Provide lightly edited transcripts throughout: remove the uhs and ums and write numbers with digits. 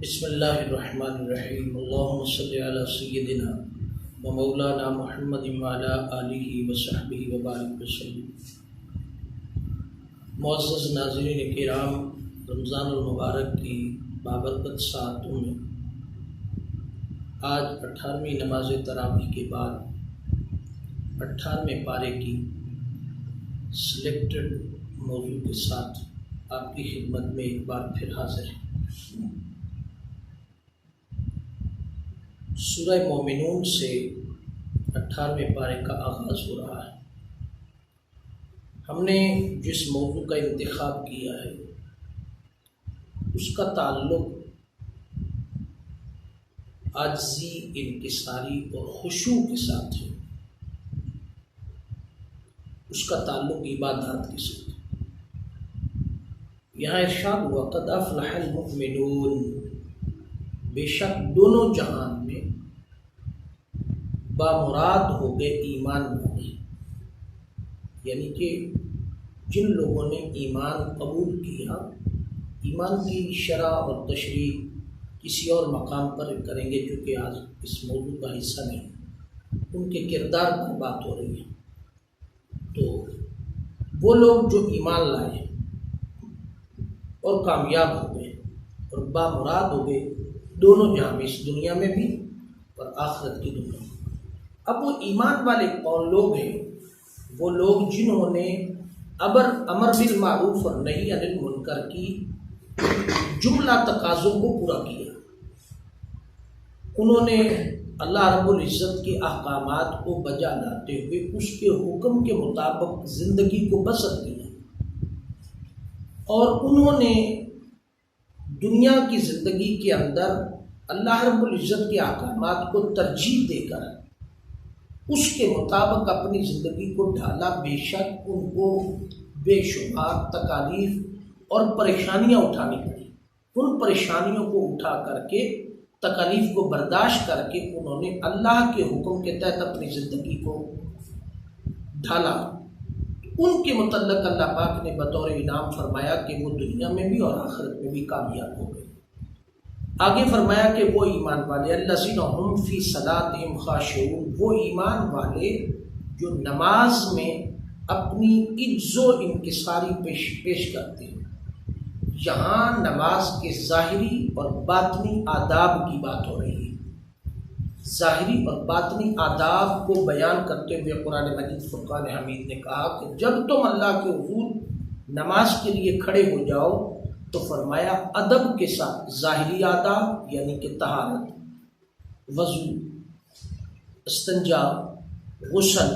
بسم اللہ الرحمن الرحیم اللہم صلی علی سیدنا و مولانا محمد وعلی آلہ وصحبہ وبارک وسلم۔ معزز ناظرین کرام، رمضان المبارک کی بابرکت ساعتوں میں آج 18ویں نماز تراویح کے بعد 18ویں پارے کی سلیکٹڈ موضوع کے ساتھ آپ کی خدمت میں ایک بار پھر حاضر ہے۔ سورہ مومنون سے 18ویں پارے کا آغاز ہو رہا ہے۔ ہم نے جس موضوع کا انتخاب کیا ہے اس کا تعلق عاجزی، انکساری اور خشوع کے ساتھ ہے، اس کا تعلق عبادات کے ساتھ۔ یہاں ارشاد ہوا قد افلح المؤمنون، بے شک دونوں جہان میں بامراد ہو گئے ایمان والے، یعنی کہ جن لوگوں نے ایمان قبول کیا۔ ایمان کی شرح اور تشریح کسی اور مقام پر کریں گے جو کہ آج اس موضوع کا حصہ نہیں، ان کے کردار پر بات ہو رہی ہے۔ تو وہ لوگ جو ایمان لائے اور کامیاب ہو گئے اور بامراد ہو گئے دونوں جہاں میں، اس دنیا میں بھی اور آخرت کی دنیا میں۔ اب وہ ایمان والے کون لوگ ہیں؟ وہ لوگ جنہوں نے امر بالمعروف اور نہی عن المنکر کی جملہ تقاضوں کو پورا کیا۔ انہوں نے اللہ رب العزت کے احکامات کو بجا لاتے ہوئے اس کے حکم کے مطابق زندگی کو بسر کیا، اور انہوں نے دنیا کی زندگی کے اندر اللہ رب العزت کے احکامات کو ترجیح دے کر اس کے مطابق اپنی زندگی کو ڈھالا۔ بے شک ان کو بے شمار تکالیف اور پریشانیاں اٹھانی پڑی، ان پریشانیوں کو اٹھا کر کے، تکالیف کو برداشت کر کے انہوں نے اللہ کے حکم کے تحت اپنی زندگی کو ڈھالا۔ ان کے متعلق اللہ پاک نے بطور انعام فرمایا کہ وہ دنیا میں بھی اور آخرت میں بھی کامیاب ہو گئے۔ آگے فرمایا کہ وہ ایمان والے الذین ھم فی صلاتہم خاشعون، وہ ایمان والے جو نماز میں اپنی عجز و انکساری پیش کرتے ہیں۔ یہاں نماز کے ظاہری اور باطنی آداب کی بات ہو رہی ہے۔ ظاہری اور باطنی آداب کو بیان کرتے ہوئے قرآن مجید فرقان حمید نے کہا کہ جب تم اللہ کے حضور نماز کے لیے کھڑے ہو جاؤ تو فرمایا ادب کے ساتھ، ظاہری آداب یعنی کہ طہارت، وضو، استنجا، غسل،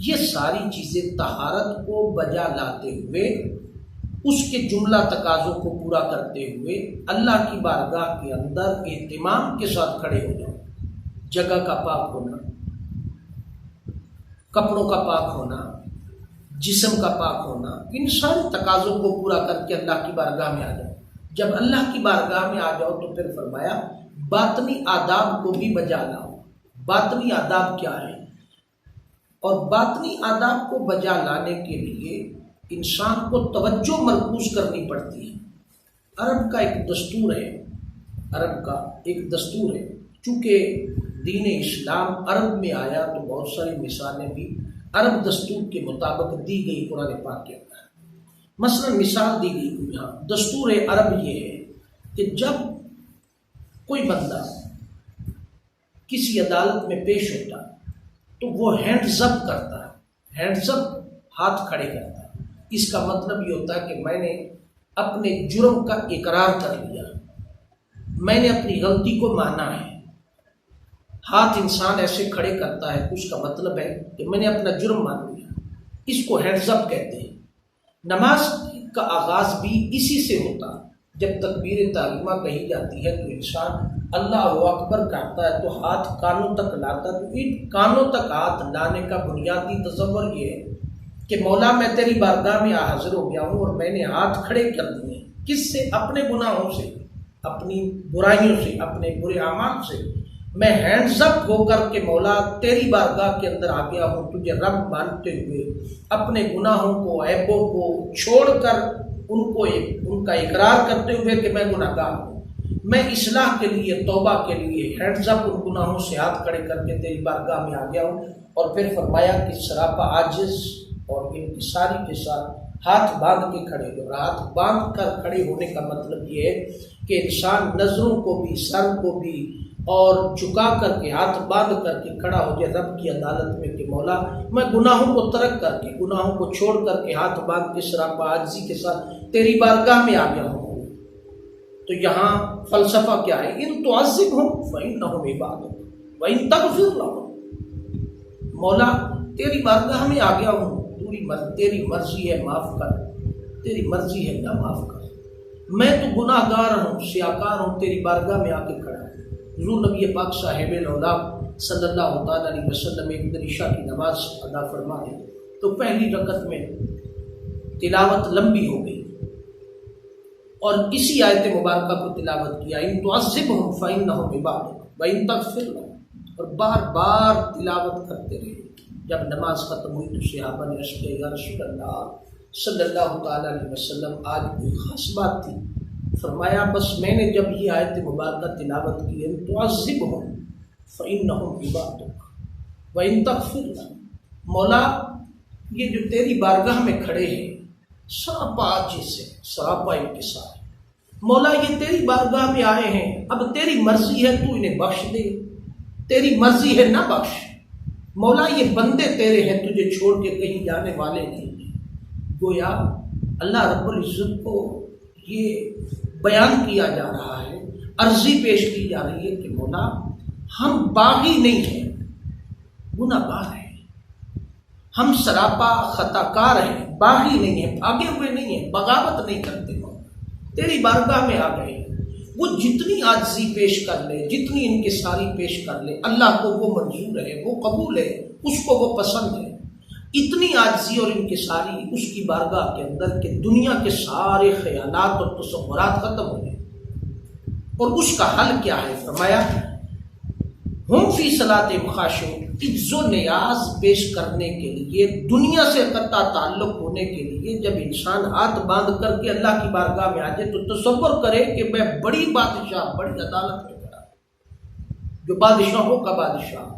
یہ ساری چیزیں طہارت کو بجا لاتے ہوئے، اس کے جملہ تقاضوں کو پورا کرتے ہوئے اللہ کی بارگاہ کے اندر اہتمام کے ساتھ کھڑے ہو جاؤ۔ جگہ کا پاک ہونا، کپڑوں کا پاک ہونا، جسم کا پاک ہونا، ان سارے تقاضوں کو پورا کر کے اللہ کی بارگاہ میں آ جاؤ۔ جب اللہ کی بارگاہ میں آ جاؤ تو پھر فرمایا باطنی آداب کو بھی بجا لاؤ۔ باطنی آداب کیا ہے؟ اور باطنی آداب کو بجا لانے کے لیے انسان کو توجہ مرکوز کرنی پڑتی ہے۔ عرب کا ایک دستور ہے، چونکہ دین اسلام عرب میں آیا تو بہت ساری مثالیں بھی عرب دستور کے مطابق دی گئی قرآن پاک کے اندر۔ مثلا مثال دی گئی یہاں دستور عرب یہ ہے کہ جب کوئی بندہ کسی عدالت میں پیش ہوتا تو وہ ہینڈز اپ کرتا ہے، ہینڈز اپ ہاتھ کھڑے کرتا ہے۔ اس کا مطلب یہ ہوتا ہے کہ میں نے اپنے جرم کا اقرار کر لیا، میں نے اپنی غلطی کو مانا ہے۔ ہاتھ انسان ایسے کھڑے کرتا ہے، اس کا مطلب ہے کہ میں نے اپنا جرم مان لیا۔ اس کو ہینڈز اپ کہتے ہیں۔ نماز کا آغاز بھی اسی سے ہوتا۔ جب تکبیر تحریمہ کہی جاتی ہے تو انسان اللہ اکبر کہتا ہے تو ہاتھ کانوں تک لاتا۔ تو ان کانوں تک ہاتھ لانے کا بنیادی تصور یہ ہے کہ مولا میں تیری بارگاہ میں حاضر ہو گیا ہوں اور میں نے ہاتھ کھڑے کر دیے۔ کس سے؟ اپنے گناہوں سے، اپنی برائیوں سے، اپنے برے اعمال سے۔ میں ہینڈز اپ ہو کر کے مولا تیری بارگاہ کے اندر آ گیا ہوں، تجھے رب مانتے ہوئے، اپنے گناہوں کو، عیبوں کو چھوڑ کر ان کا اقرار کرتے ہوئے کہ میں گناہگار ہوں۔ میں اصلاح کے لیے، توبہ کے لیے ہینڈز اپ ان گناہوں سے ہاتھ کھڑے کر کے تیری بارگاہ میں آ گیا ہوں۔ اور پھر فرمایا کہ سراپا عاجز اور انکساری کے ساتھ ہاتھ باندھ کے کھڑے ہو۔ اور ہاتھ باندھ کر کھڑے ہونے کا مطلب یہ ہے کہ انسان نظروں کو بھی، سر کو بھی اور جھکا کر کے، ہاتھ باندھ کر کے کھڑا ہو جائے رب کی عدالت میں کہ مولا میں گناہوں کو ترک کر کے، گناہوں کو چھوڑ کر کے، ہاتھ باندھ کے سراپا عاجزی کے ساتھ تیری بارگاہ میں آ گیا ہوں۔ تو یہاں فلسفہ کیا ہے؟ ان تعذبہم فإنہم عبادک وإن تغفر لہم، مولا تیری بارگاہ میں آ گیا ہوں، تیری مرضی ہے معاف کر، تیری مرضی ہے نہ معاف کر، میں تو گناہ گار ہوں، سیاکار ہوں، تیری بارگاہ میں آ کے کھڑا ہوں۔ حضور نبی پاک صاحب العلا صلی اللہ تعالیٰ علیہ وسلم ایک دن عشاء کی نماز ادا فرمائے تو پہلی رکعت میں تلاوت لمبی ہو گئی اور اسی آیت مبارکہ کو تلاوت کیا، ان تعذبہم فإنہم عبادک وإن تغفر لہم، اور بار بار تلاوت کرتے رہے۔ جب نماز ختم ہوئی تو صحابہ نے عرض کیا یا رسول اللہ صلی اللہ تعالیٰ علیہ وسلم آج کوئی خاص بات تھی؟ فرمایا بس میں نے جب یہ آیت مبارکہ تلاوت کی ان تعذبہم فإنہم عبادک وإن تغفر لہم، مولا یہ جو تیری بارگاہ میں کھڑے ہیں سراپا عاجز ہے، سراپا انکسار ہے، مولا یہ تیری بارگاہ میں آئے ہیں، اب تیری مرضی ہے تو انہیں بخش دے، تیری مرضی ہے نہ بخش، مولا یہ بندے تیرے ہیں، تجھے چھوڑ کے کہیں جانے والے نہیں ہیں۔ گویا اللہ رب العزت کو یہ بیان کیا جا رہا ہے، عرضی پیش کی جا رہی ہے کہ مولا ہم باغی نہیں ہیں، گناہ گار ہیں، ہم سراپا خطا کار ہیں، باغی نہیں ہیں، بھاگے ہوئے نہیں ہیں، بغاوت نہیں کرتے، تیری بارگاہ میں آ گئے۔ وہ جتنی عاجزی پیش کر لے، جتنی انکساری پیش کر لے، اللہ کو وہ منظور ہے، وہ قبول ہے، اس کو وہ پسند ہے۔ اتنی عاجزی اور انکساری اس کی بارگاہ کے اندر کہ دنیا کے سارے خیالات اور تصورات ختم ہو گئے۔ اور اس کا حل کیا ہے؟ فرمایا ہم فی صلاتہم خاشعون، عز و نیاز پیش کرنے کے لیے، دنیا سے قطع تعلق ہونے کے لیے جب انسان ہاتھ باندھ کر کے اللہ کی بارگاہ میں آ جائے تو تصور کرے کہ میں بڑی بادشاہ، بڑی عدالت میں کھڑا، جو بادشاہوں کا بادشاہ،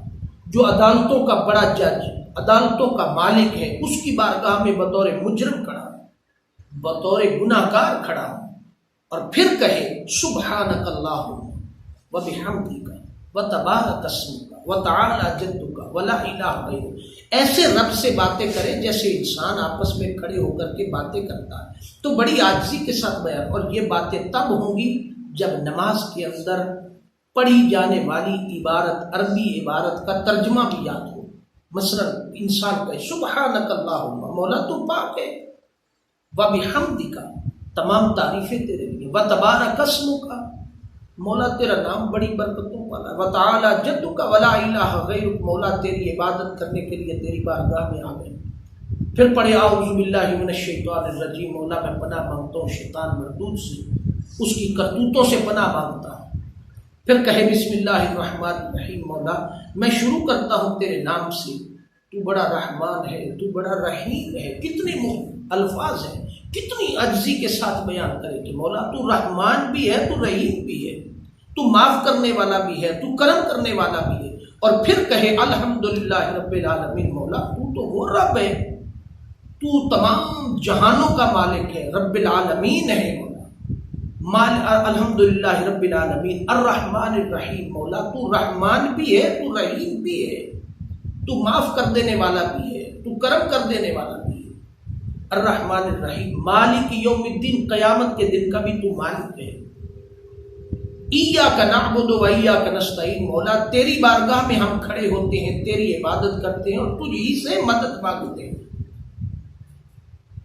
جو عدالتوں کا بڑا جج، عدالتوں کا مالک ہے، اس کی بارگاہ میں بطور مجرم کھڑا ہوں، بطور گناہ گار کھڑا ہوں، اور پھر کہے سبحانک اللہم وبحمدک وتبارک اسمک وتعالی جدک ولا الہ غیرک، ایسے رب سے باتیں کرے جیسے انسان آپس میں کھڑے ہو کر کے باتیں کرتا ہے، تو بڑی عاجزی کے ساتھ بیان۔ اور یہ باتیں تب ہوں گی جب نماز کے اندر پڑھی جانے والی عبارت، عربی عبارت کا ترجمہ بھی یاد ہو۔ مثلا انسان کہے سبحانک اللہم، مولا تو پاک ہے، وبحمدک، تمام تعریفیں تیرے لیے، وتبارک اسمک، مولا تیرا نام بڑی برکتوں والا، وتعالی جدک ولا الہ غیرک، مولا تیری عبادت کرنے کے لیے تیری بارگاہ میں آ گئے۔ پھر پڑھے اعوذ باللہ من الشیطان الرجیم، مولا میں پناہ مانگتا ہوں شیطان مردود سے، اس کی کرتوتوں سے پناہ مانگتا ہوں۔ پھر کہے بسم اللہ الرحمن الرحیم، مولا میں شروع کرتا ہوں تیرے نام سے، تو بڑا رحمان ہے، تو بڑا رحیم ہے۔ کتنے الفاظ ہیں، کتنی عجزی کے ساتھ بیان کرے کہ مولا تو رحمان بھی ہے، تو رحیم بھی ہے، تو معاف کرنے والا بھی ہے، تو کرم کرنے والا بھی ہے۔ اور پھر کہے الحمدللہ رب العالمین، مولا تو وہ رب ہے، تو تمام جہانوں کا مالک ہے، رب العالمین ہے مولا، الحمدللہ رب العالمین الرحمن الرحیم، مولا تو رحمان بھی ہے، تو رحیم بھی ہے، تو معاف کر دینے والا بھی ہے، تو کرم کر دینے والا بھی ہے، الرحمن الرحیم، مالک یوم الدین، قیامت کے دن کا بھی تو مالک ہے۔ ایاک نعبد و ایاک نستعین، مولا تیری بارگاہ میں ہم کھڑے ہوتے ہیں، تیری عبادت کرتے ہیں اور تجھ ہی سے مدد مانگتے ہیں۔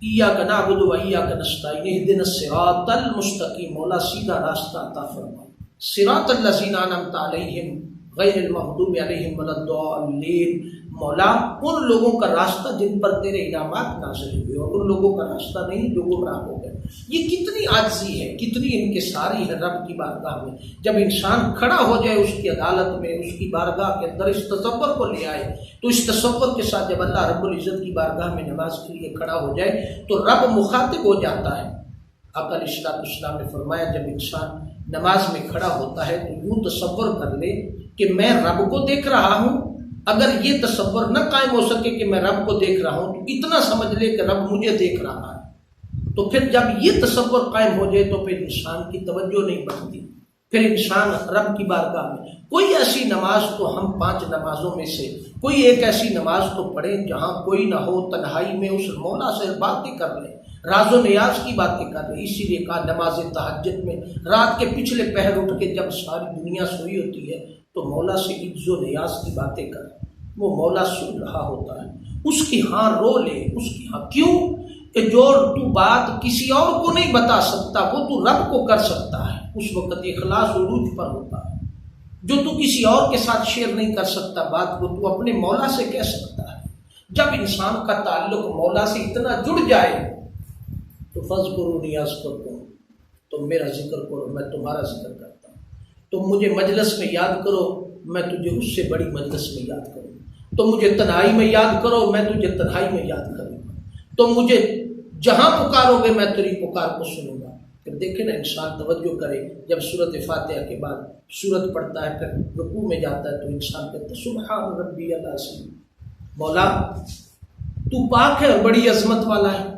ایاک نعبد و ایاک نستعین اہدنا الصراط المستقیم، مولا سیدھا راستہ عطا فرما، صراط الذین انعمت علیہم غیر المغضوب علیہم ولا الضالین، مولا ان لوگوں کا راستہ جن پر تیرے انعامات نازل ہوئے اور ان لوگوں کا راستہ نہیں جو گمراہ ہو گئے۔ یہ کتنی عاجزی ہے، کتنی انکساری ہے رب کی بارگاہ میں۔ جب انسان کھڑا ہو جائے اس کی عدالت میں، اس کی بارگاہ کے اندر اس تصور کو لے آئے، تو اس تصور کے ساتھ جب اللہ رب العزت کی بارگاہ میں نماز کے لیے کھڑا ہو جائے تو رب مخاطب ہو جاتا ہے۔ آقا علیہ الصلوۃ والسلام نے فرمایا جب انسان نماز میں کھڑا ہوتا ہے تو یوں تصور کر لے کہ میں رب کو دیکھ رہا ہوں. اگر یہ تصور نہ قائم ہو سکے کہ میں رب کو دیکھ رہا ہوں تو اتنا سمجھ لے کہ رب مجھے دیکھ رہا ہے. تو پھر جب یہ تصور قائم ہو جائے تو پھر انسان کی توجہ نہیں بڑھتی. پھر انسان رب کی بارگاہ میں کوئی ایسی نماز تو ہم 5 نمازوں میں سے کوئی ایک ایسی نماز تو پڑھیں جہاں کوئی نہ ہو، تنہائی میں اس مولا سے باتیں کر لیں، راز و نیاز کی باتیں کر لیں. اسی لیے کہا نماز تہجد میں رات کے پچھلے پہر اٹھ کے جب ساری دنیا سوئی ہوتی ہے تو مولا سے عز و نیاز کی باتیں کر. وہ مولا سن رہا ہوتا ہے، اس کی ہاں رو لے، اس کی ہاں کیوں کہ جو تو بات کسی اور کو نہیں بتا سکتا وہ تو رب کو کر سکتا ہے. اس وقت اخلاص عروج پر ہوتا ہے. جو تو کسی اور کے ساتھ شیئر نہیں کر سکتا بات وہ تو اپنے مولا سے کہہ سکتا ہے. جب انسان کا تعلق مولا سے اتنا جڑ جائے تو فَاذْكُرُونِی أَذْكُرْکُم، تم میرا ذکر کرو میں تمہارا ذکر کرتا ہوں. تم مجھے مجلس میں یاد کرو میں تجھے اس سے بڑی مجلس میں یاد کروں. تم مجھے تنہائی میں یاد کرو میں تجھے تنہائی میں یاد کروں گا. تم مجھے جہاں پکارو گے میں تیری پکار کو سنوں گا. پھر دیکھیں نا انسان توجہ کرے جب سورت فاتحہ کے بعد سورت پڑھتا ہے پھر رکوع میں جاتا ہے تو انسان کہتا ہے سبحان ربی العظیم، مولا تو پاک ہے اور بڑی عظمت والا ہے.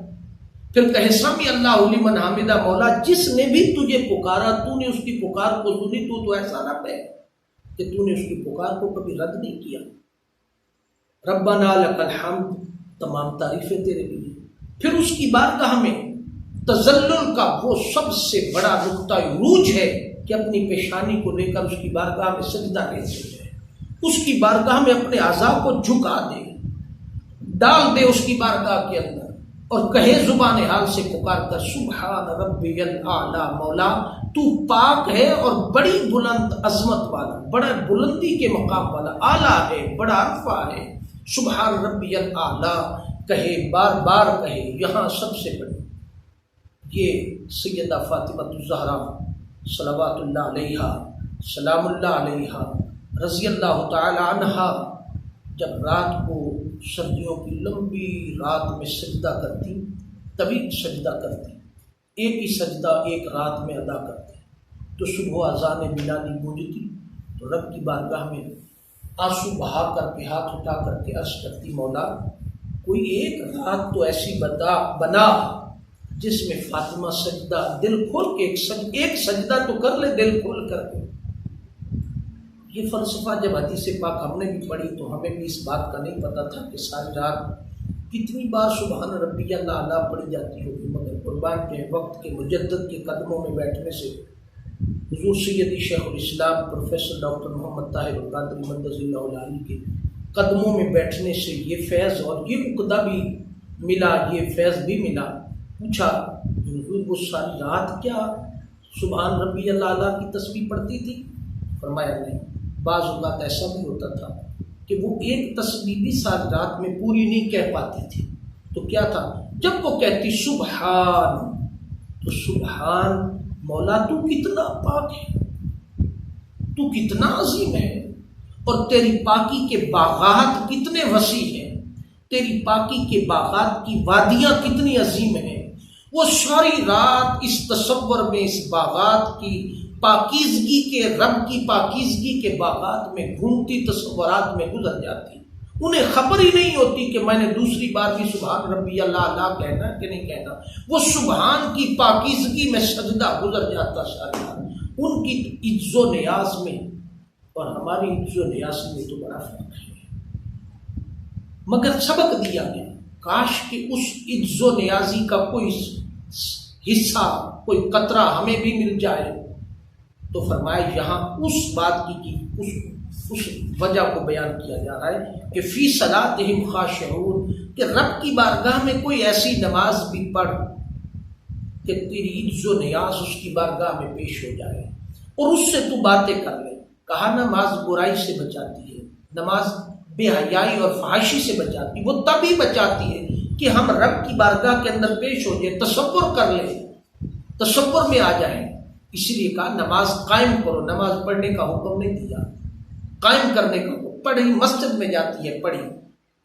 پھر کہے سمی اللہ لمن حمدہ، مولا جس نے بھی تجھے پکارا تو نے اس کی پکار کو سنی. تو ایسا رب ہے کہ تو نے اس کی پکار کو کبھی رد نہیں کیا. ربنا لک الحمد، تمام تعریفیں تیرے لیے. پھر اس کی بارگاہ میں تذلل کا وہ سب سے بڑا نقطہ عروج ہے کہ اپنی پیشانی کو لے کر اس کی بارگاہ میں سجدہ کر جائے، اس کی بارگاہ میں اپنے اعضاء کو جھکا دے، ڈال دے اس کی بارگاہ کے اندر اور کہے زبان حال سے پکار کر سبحان ربی الاعلی، مولا تو پاک ہے اور بڑی بلند عظمت والا، بڑا بلندی کے مقام والا، اعلیٰ ہے، بڑا عرفہ ہے. سبحان ربی الاعلی کہے، بار بار کہے. یہاں سب سے بڑی یہ سیدہ فاطمہ الزہرا صلوات اللہ علیہا سلام اللہ علیہا رضی اللہ تعالی عنہا جب رات کو سردیوں کی لمبی رات میں سجدہ کرتی، طویل سجدہ کرتی، ایک ہی سجدہ ایک رات میں ادا کرتی، تو صبح اذان بلالی گونجتی تو رب کی بارگاہ میں آنسو بہا کر کے ہاتھ اٹھا کر کے عرض کرتی مولا کوئی ایک رات تو ایسی بنا جس میں فاطمہ سجدہ دل کھول کے ایک سجدہ تو کر لے دل کھول کر کے. یہ فلسفہ جب حدیث پاک ہم نے بھی پڑھی تو ہمیں بھی اس بات کا نہیں پتہ تھا کہ ساری رات کتنی بار سبحان ربی الاعلی پڑھی جاتی ہوگی، مگر قربان کے وقت کے مجدد کے قدموں میں بیٹھنے سے حضور سیدی شیخ الاسلام پروفیسر ڈاکٹر محمد طاہر القادری مدظ اللہ العالی کے قدموں میں بیٹھنے سے یہ فیض اور یہ عقدہ بھی ملا، یہ فیض بھی ملا. پوچھا حضور وہ ساری رات کیا سبحان ربی الاعلی کی تسبیح پڑھتی تھی؟ فرمایا نہیں، بعض اوقات ایسا بھی ہوتا تھا کہ وہ ایک تسبیح بھی ساری رات میں پوری نہیں کہہ پاتی تھی. تو کیا تھا جب وہ کہتی سبحان تو سبحان مولا تو کتنا پاک ہے، تو کتنا عظیم ہے اور تیری پاکی کے باغات کتنے وسیع ہیں، تیری پاکی کے باغات کی وادیاں کتنی عظیم ہیں. وہ ساری رات اس تصور میں اس باغات کی پاکیزگی کے رب کی پاکیزگی کے باغات میں گھومتی، تصورات میں گزر جاتی. انہیں خبر ہی نہیں ہوتی کہ میں نے دوسری بار بھی سبحان ربی الاعلی کہنا کہ نہیں کہنا. وہ سبحان کی پاکیزگی میں سجدہ گزر جاتا ساری رات. ان کی عز و نیاز میں اور ہماری عز و نیاز میں تو بڑا فرق ہے. مگر سبق دیا گیا کاش کہ اس عز و نیازی کا کوئی حصہ کوئی قطرہ ہمیں بھی مل جائے. تو فرمایا یہاں اس بات کی اس وجہ کو بیان کیا جا رہا ہے کہ فی صلاتہم خاشعون، کہ رب کی بارگاہ میں کوئی ایسی نماز بھی پڑھ کہ تیری عز و نیاز اس کی بارگاہ میں پیش ہو جائے اور اس سے تو باتیں کر لے. کہا نماز برائی سے بچاتی ہے، نماز بے حیائی اور فحاشی سے بچاتی. وہ تبھی بچاتی ہے کہ ہم رب کی بارگاہ کے اندر پیش ہو جائے، تصور کر لیں، تصور میں آ جائیں. اسی لیے کہا نماز قائم کرو. نماز پڑھنے کا حکم نہیں دیا، قائم کرنے کا حکم. پڑھی مسجد میں جاتی ہے پڑھی،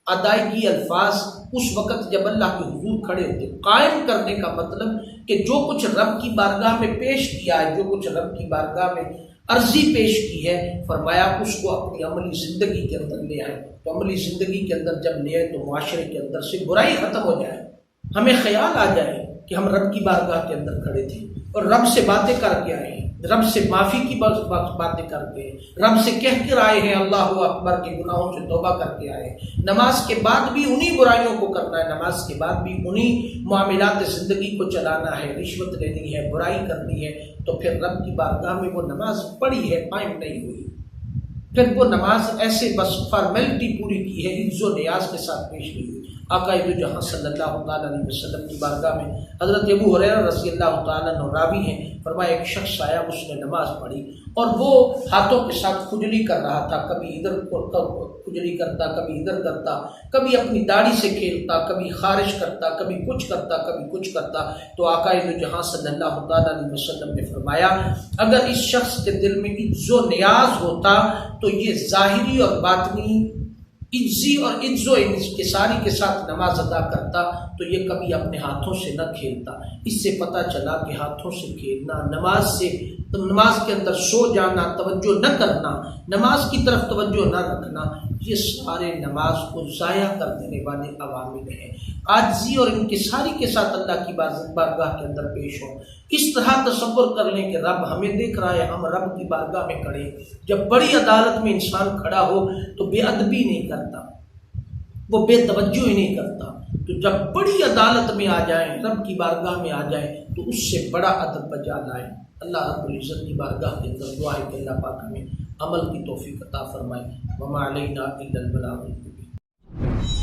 ادائیگی الفاظ اس وقت جب اللہ کے حضور کھڑے ہوتے. قائم کرنے کا مطلب کہ جو کچھ رب کی بارگاہ میں پیش کیا ہے، جو کچھ رب کی بارگاہ میں عرضی پیش کی ہے، فرمایا اس کو اپنی عملی زندگی کے اندر لے آئے. تو عملی زندگی کے اندر جب لے آئے تو معاشرے کے اندر سے برائی ختم ہو جائے، ہمیں خیال آ جائے کہ ہم رب کی بارگاہ کے اندر کھڑے تھے اور رب سے باتیں کر کے آئے ہیں، رب سے معافی کی باتیں کر کے، رب سے کہہ کر آئے ہیں اللہ اکبر کے گناہوں سے توبہ کر کے آئے. نماز کے بعد بھی انہی برائیوں کو کرنا ہے، نماز کے بعد بھی انہی معاملات زندگی کو چلانا ہے، رشوت لینی ہے، برائی کرنی ہے. تو پھر رب کی بارگاہ میں وہ نماز پڑھی ہے، قائم نہیں ہوئی. پھر وہ نماز ایسے بس فارمیلٹی پوری کی ہے، عز و نیاز کے ساتھ پیش نہیں ہوئی. آقا دو جہاں صلی اللہ تعالیٰ علیہ وسلم کی بارگاہ میں حضرت ابو ہریرہ رضی اللہ تعالیٰ عنہ راوی ہیں، فرمایا ایک شخص آیا، اس نے نماز پڑھی اور وہ ہاتھوں کے ساتھ کھجلی کر رہا تھا، کبھی ادھر کھجلی کرتا، کبھی ادھر کرتا، کبھی اپنی داڑھی سے کھیلتا، کبھی خارش کرتا، کبھی کچھ کرتا، کبھی کچھ کرتا. تو آقا دو جہاں صلی اللہ تعالیٰ علیہ وسلم نے فرمایا اگر اس شخص کے دل میں عز و نیاز ہوتا تو یہ ظاہری اور باطنی عزی اور عز و انکساری کے ساتھ نماز ادا کرتا تو یہ کبھی اپنے ہاتھوں سے نہ کھیلتا. اس سے پتہ چلا کہ ہاتھوں سے کھیلنا، نماز کے اندر سو جانا، توجہ نہ کرنا، نماز کی طرف توجہ نہ رکھنا، یہ سارے نماز کو ضائع کر دینے والے عوامل ہیں. عاجزی اور انکساری کے ساتھ اللہ کی بارگاہ کے اندر پیش ہو. اس طرح تصور کر لیں کہ رب ہمیں دیکھ رہا ہے، ہم رب کی بارگاہ میں کھڑے. جب بڑی عدالت میں انسان کھڑا ہو تو بے ادبی نہیں کرتا، وہ بے توجہ ہی نہیں کرتا. تو جب بڑی عدالت میں آ جائیں، رب کی بارگاہ میں آ جائیں تو اس سے بڑا ادب بجا لائیں. اللہ رب العزت کی بارگاہ کے اندر دعا ہے کہ اللہ پاک ہمیں عمل کی توفیق عطا فرمائے. وما علینا الا البلاغ المبین.